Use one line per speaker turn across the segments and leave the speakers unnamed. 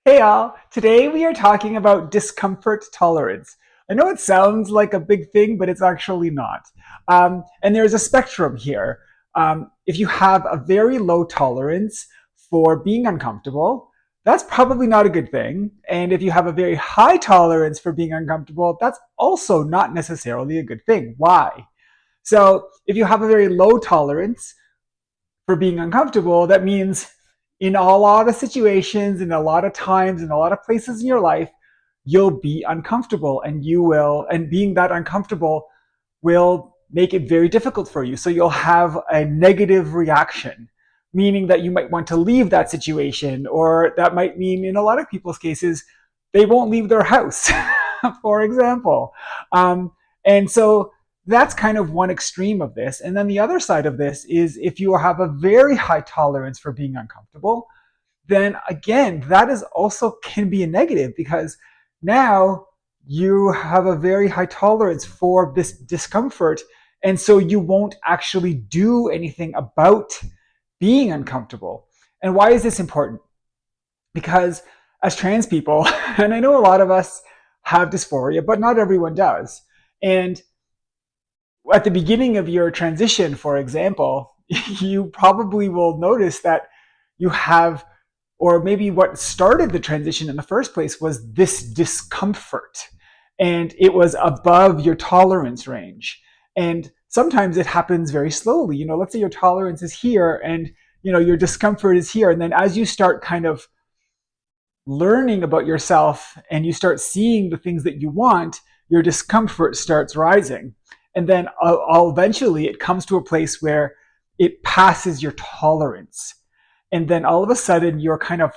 Hey all, today we are talking about discomfort tolerance. I know it sounds like a big thing, but it's actually not. And there's a spectrum here. If you have a very low tolerance for being uncomfortable, that's probably not a good thing. And if you have a very high tolerance for being uncomfortable, that's also not necessarily a good thing. Why? So if you have a very low tolerance for being uncomfortable, that means in a lot of situations, in a lot of times, in a lot of places in your life, you'll be uncomfortable and being that uncomfortable will make it very difficult for you. So you'll have a negative reaction, meaning that you might want to leave that situation, or that might mean in a lot of people's cases, they won't leave their house, for example. And so that's kind of one extreme of this. And then the other side of this is if you have a very high tolerance for being uncomfortable, then again, that is also can be a negative because now you have a very high tolerance for this discomfort. And so you won't actually do anything about being uncomfortable. And why is this important? Because as trans people, and I know a lot of us have dysphoria, but not everyone does. And at the beginning of your transition, for example, you probably will notice that you have, or maybe what started the transition in the first place was this discomfort, and it was above your tolerance range. And sometimes it happens very slowly. Let's say your tolerance is here and your discomfort is here. And then as you start kind of learning about yourself and you start seeing the things that you want, your discomfort starts rising. And then eventually it comes to a place where it passes your tolerance. And then all of a sudden you're kind of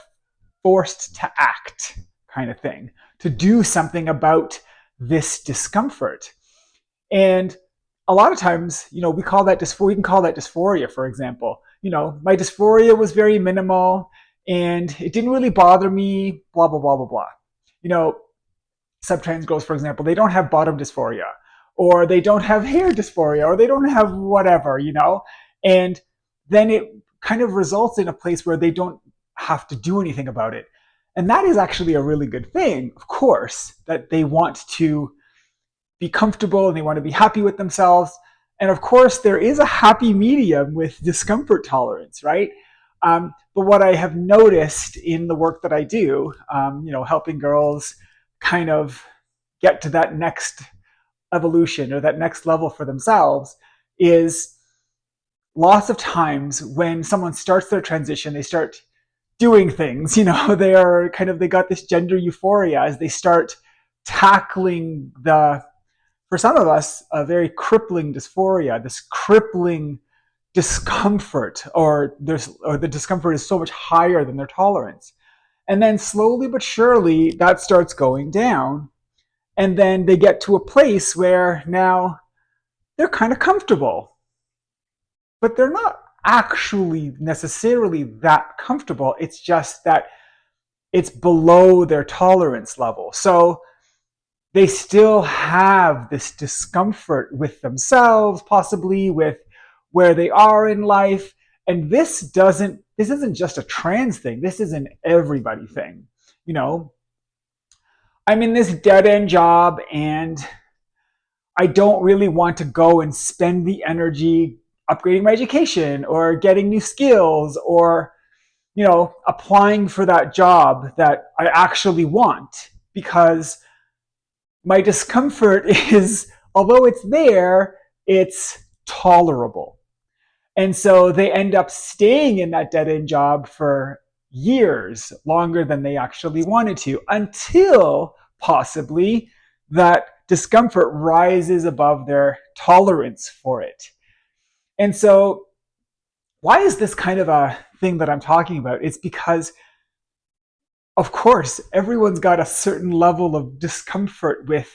forced to act, kind of thing, to do something about this discomfort. And a lot of times, we call that dysphoria. We can call that dysphoria, for example. My dysphoria was very minimal and it didn't really bother me, blah, blah, blah, blah, blah. Subtrans girls, for example, they don't have bottom dysphoria, or they don't have hair dysphoria, or they don't have whatever. And then it kind of results in a place where they don't have to do anything about it. And that is actually a really good thing, of course, that they want to be comfortable and they want to be happy with themselves. And of course, there is a happy medium with discomfort tolerance, right? But what I have noticed in the work that I do, helping girls kind of get to that next evolution or that next level for themselves, is lots of times when someone starts their transition, they start doing things, they got this gender euphoria as they start tackling for some of us, a very crippling dysphoria, this crippling discomfort, or the discomfort is so much higher than their tolerance. And then slowly but surely that starts going down. And then they get to a place where now they're kind of comfortable, but they're not actually necessarily that comfortable. It's just that it's below their tolerance level. So they still have this discomfort with themselves, possibly with where they are in life. And this isn't just a trans thing. This is an everybody thing. I'm in this dead end job and I don't really want to go and spend the energy upgrading my education or getting new skills or, applying for that job that I actually want, because my discomfort is, although it's there, it's tolerable. And so they end up staying in that dead end job for years, longer than they actually wanted to, until possibly that discomfort rises above their tolerance for it. And so, why is this kind of a thing that I'm talking about? It's because, of course, everyone's got a certain level of discomfort with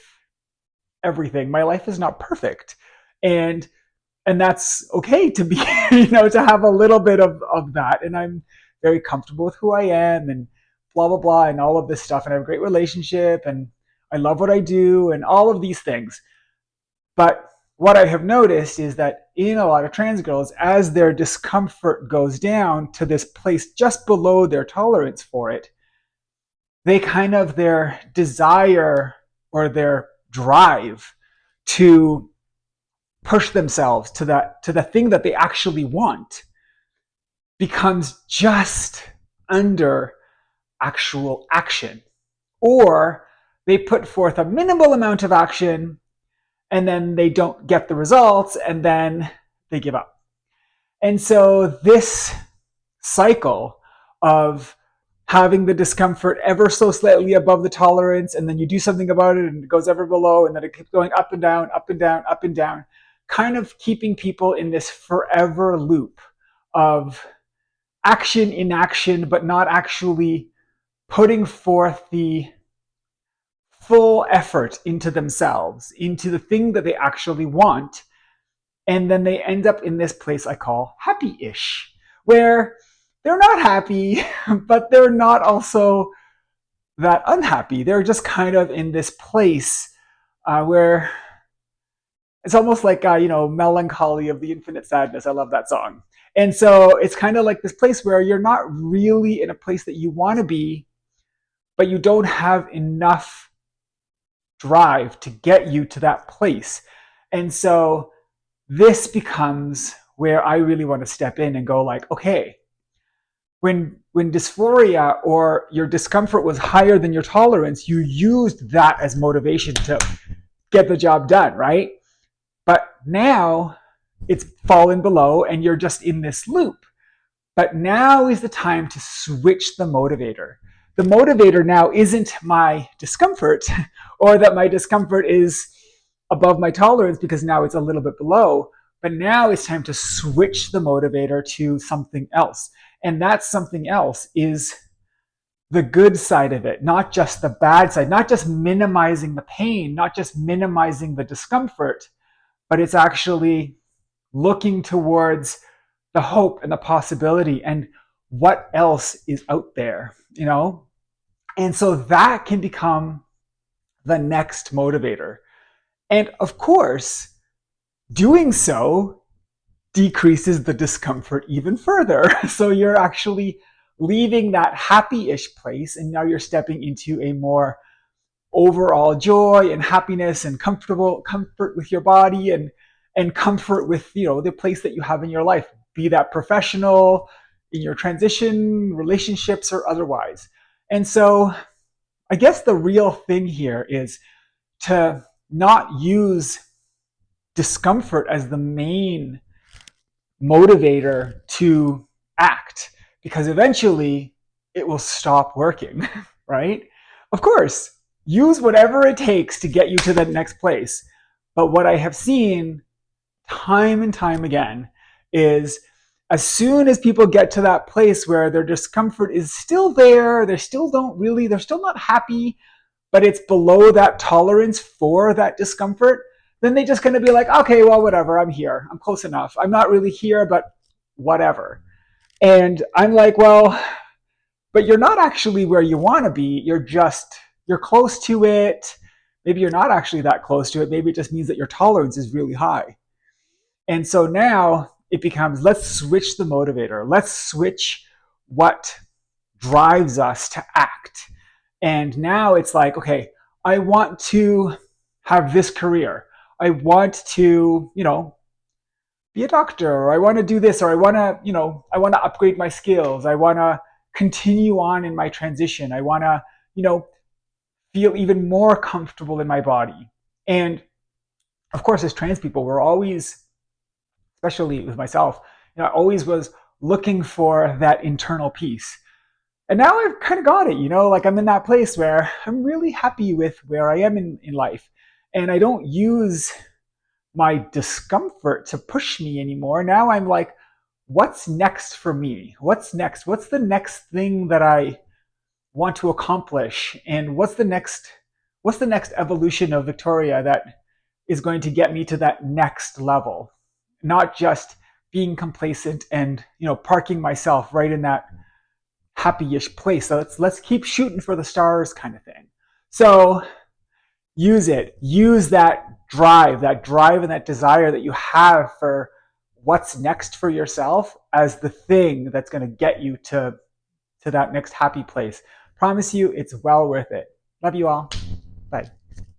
everything. My life is not perfect. And that's okay to be, to have a little bit of that. And I'm very comfortable with who I am and blah, blah, blah, and all of this stuff. And I have a great relationship and I love what I do and all of these things. But what I have noticed is that in a lot of trans girls, as their discomfort goes down to this place just below their tolerance for it, they kind of, their desire or their drive to push themselves to the thing that they actually want becomes just under actual action. Or they put forth a minimal amount of action and then they don't get the results and then they give up. And so this cycle of having the discomfort ever so slightly above the tolerance, and then you do something about it and it goes ever below, and then it keeps going up and down, up and down, up and down, kind of keeping people in this forever loop of action, inaction, but not actually putting forth the full effort into themselves, into the thing that they actually want. And then they end up in this place I call happyish, where they're not happy, but they're not also that unhappy. They're just kind of in this place where it's almost like, melancholy of the infinite sadness. I love that song. And so it's kind of like this place where you're not really in a place that you want to be, but you don't have enough drive to get you to that place. And so this becomes where I really want to step in and go like, okay, when dysphoria or your discomfort was higher than your tolerance, you used that as motivation to get the job done, right? But now it's fallen below and you're just in this loop. But now is the time to switch the motivator. The motivator now isn't my discomfort or that my discomfort is above my tolerance because now it's a little bit below. But now it's time to switch the motivator to something else. And that something else is the good side of it, not just the bad side, not just minimizing the pain, not just minimizing the discomfort, but it's actually looking towards the hope and the possibility and what else is out there, you know? And so that can become the next motivator. And of course, doing so decreases the discomfort even further. So you're actually leaving that happy-ish place, and now you're stepping into a more overall joy and happiness and comfort with your body and comfort with, the place that you have in your life, be that professional, in your transition, relationships, or otherwise. And so I guess the real thing here is to not use discomfort as the main motivator to act, because eventually it will stop working, right? Of course, use whatever it takes to get you to the next place. But what I have seen time and time again is as soon as people get to that place where their discomfort is still there, they're still not happy, but it's below that tolerance for that discomfort, then they just going to be like, okay, well, whatever, I'm here. I'm close enough. I'm not really here, but whatever. And I'm like, well, but you're not actually where you want to be. You're close to it. Maybe you're not actually that close to it. Maybe it just means that your tolerance is really high. And so now it becomes, let's switch the motivator. Let's switch what drives us to act. And now it's like, okay, I want to have this career. I want to, be a doctor, or I want to do this, or I want to upgrade my skills. I want to continue on in my transition. I want to, feel even more comfortable in my body. And of course, as trans people, we're always, especially with myself, I always was looking for that internal peace. And now I've kind of got it, like I'm in that place where I'm really happy with where I am in life. And I don't use my discomfort to push me anymore. Now I'm like, what's next for me? What's next? What's the next thing that I want to accomplish? And what's the next evolution of Victoria that is going to get me to that next level? Not just being complacent and, parking myself right in that happy-ish place. So let's keep shooting for the stars kind of thing. So use it. Use that drive and that desire that you have for what's next for yourself as the thing that's going to get you to that next happy place. Promise you, it's well worth it. Love you all. Bye.